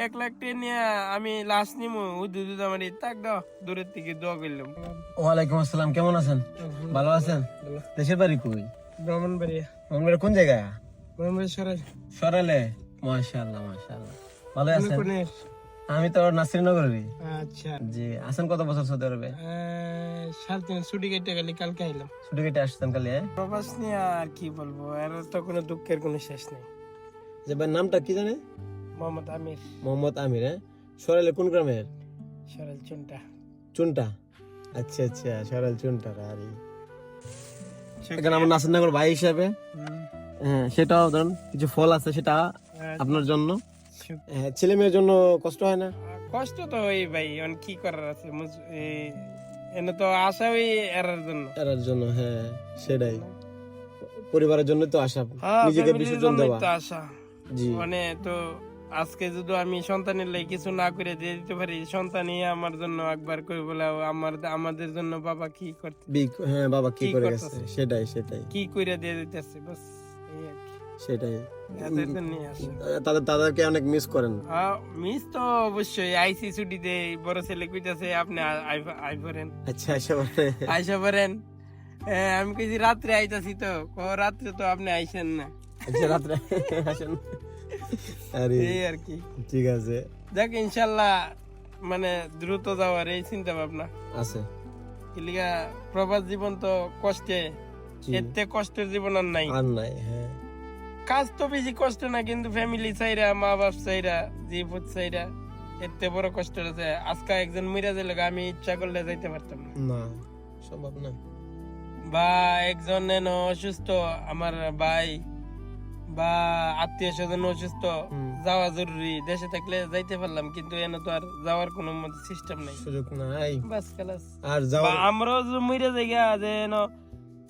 1 লাখ টাকা নিয়ে আমি লাশ নিমু দুধ আমার তাক দাও দূরের থেকে দোয়া করলাম। ওয়ালাইকুম আসসালাম, কেমন আছেন? ভালো আছেন? দেশের বাড়ি কই? ব্রাহ্মণবাড়িয়া। ব্রাহ্মণবাড়িয়া কোন জায়গায়? ব্রাহ্মণবাড়িয়া সরাই। সরালে। মাশাআল্লাহ মাশাআল্লাহ, ভালো আছেন? কোনের? আমি তো নাসিরনগরেরই। আচ্ছা। জি, আছেন কত বছর সৌদি আরবে? 7 দিন ছুটি কেটে গেলি, কালকে আইলাম। ছুটি কেটে আসছেন কালি? প্রবাস নিয়ে আর কি বলবো, আর তো কোনো দুঃখের কোনো শেষ নেই। যে ভাই নামটা কি জানে? মোহাম্মদ আমির। মোহাম্মদ আমির। সরালে কোন গ্রামের? সরাল চুনটা। চুনটা। আচ্ছা আচ্ছা, সরাল চুনটা। আরে এখানে আমার নাসিরনগর ভাই হিসাবে হ্যাঁ, সেটাও ধরুন কিছু ফল আছে, সেটা আপনার জন্য। ছেলে মেয়ের জন্য কষ্ট হয় না? কষ্ট তো ওই ভাই, কি করার আছে, এনে তো আশা ওই এরার জন্য। এরার জন্য, হ্যাঁ সেটাই। পরিবারের জন্য তো আশা, হ্যাঁ, নিজেকে ফ্যামিলির বিসর্জন জন্যই দেওয়া। তো আশা। জি, মানে তো আজকে যদি আমি সন্তানের লাগি কিছু না করে দিয়ে দিতে পারি, সন্তানই আমার জন্য একবার করে বলে আমাদের জন্য বাবা কি করতে, হ্যাঁ বাবা কি কি করে গেছে, করতেছে? সেটাই সেটাই কি কইরা দিয়ে দিতেছে, বাস এই আর কি। সেটাই। এদের জন্যই আশা। তাদেরকে অনেক মিস করেন? মিস তো অবশ্যই। আইসি ছুটিতে বড় ছেলে কইতাছে আপনি আই পড়েন, আচ্ছা আচ্ছা, মানে আইসা পড়েন। আমি কইছি রাত্রে আইতাছি, তো রাত্রে তো আপনি আইসেন না। আচ্ছা রাত্রে আসেন। আরে এই আর কি। ঠিক আছে, দেখ ইনশাল্লাহ মানে দ্রুত যাওয়ার এই চিন্তা ভাবনা আছে। কিলিগা প্রবাস জীবন তো কষ্টে, জি। এতে কষ্টের জীবন আর নাই। আর নাই, হ্যাঁ কাজ তো বেশি কষ্ট না, কিন্তু ফ্যামিলি চাইরা, মা বাপ চাইরা, জীবন চাইরা, এতে বড় কষ্ট আছে। আজকে একজন মিরা যাইলে আমি ইচ্ছা করলে যাইতে পারতাম না, না সম্ভব না। বা একজন এনো অসুস্থ, আমার ভাই বা আত্মীয় স্বজন অসুস্থ, যাওয়া জরুরি, দেশে থাকলে যাইতে পারলাম, কিন্তু এনে তো আর যাওয়ার কোনো সিস্টেম নাই, সুযোগ নাই। বাস খালাস। আর যাওয়ার আমরাও যে মরে যাইগা যে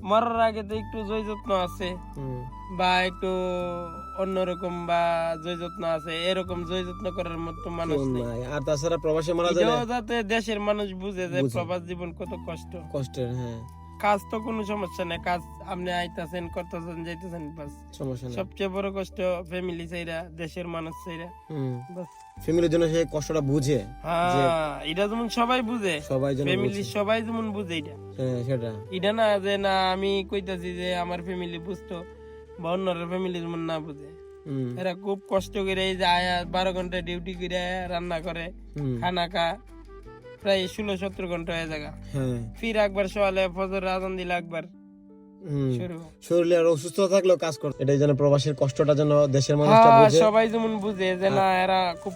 মরার আগে তো একটু জয় যত্ন আছে, বা একটু অন্যরকম বা জয় যত্ন আছে, এরকম জয় যত্ন করার মতো মানুষ নেই। নাই। আর তাছাড়া প্রবাসে মারা গেলে এটাও যাতে দেশের মানুষ বুঝে যে প্রবাস জীবন কত কষ্ট। কষ্টের, হ্যাঁ কাজ তো কোনো সমস্যা নেই, কাজ আপনি আইতাছেন, করতেছেন, যাইতেছেন, বাস। সমস্যা নেই। সবচেয়ে বড় কষ্ট ফ্যামিলি চাইরা, দেশের মানুষ চাইরা, বাস। ফ্যামিলির জন্য সেই কষ্টটা বুঝে, হ্যাঁ, এটা যেমন সবাই বুঝে, সবাই যেন ফ্যামিলি বুঝে। সবাই যেমন বুঝে এটা। হ্যাঁ সেটা। এটা না যে না আমি কইতাছি যে আমার ফ্যামিলি বুঝতো বা অন্যরা ফ্যামিলি যেমন না বুঝে। এরা খুব কষ্ট করে এই যে আয়া 12 ঘন্টা ডিউটি করে রান্না করে, খানা খা, প্রায় 16-17 ঘন্টা হয়ে জায়গা। হ্যাঁ ফির একবার সকালে ফজর আজান দিলে একবার শুরু। শরীরে আর অসুস্থ থাকলেও কাজ করতে, এটাই যেন প্রবাসীর কষ্টটা যেন দেশের মানুষটা বুঝে। সবাই যেমন বুঝে যে না এরা খুব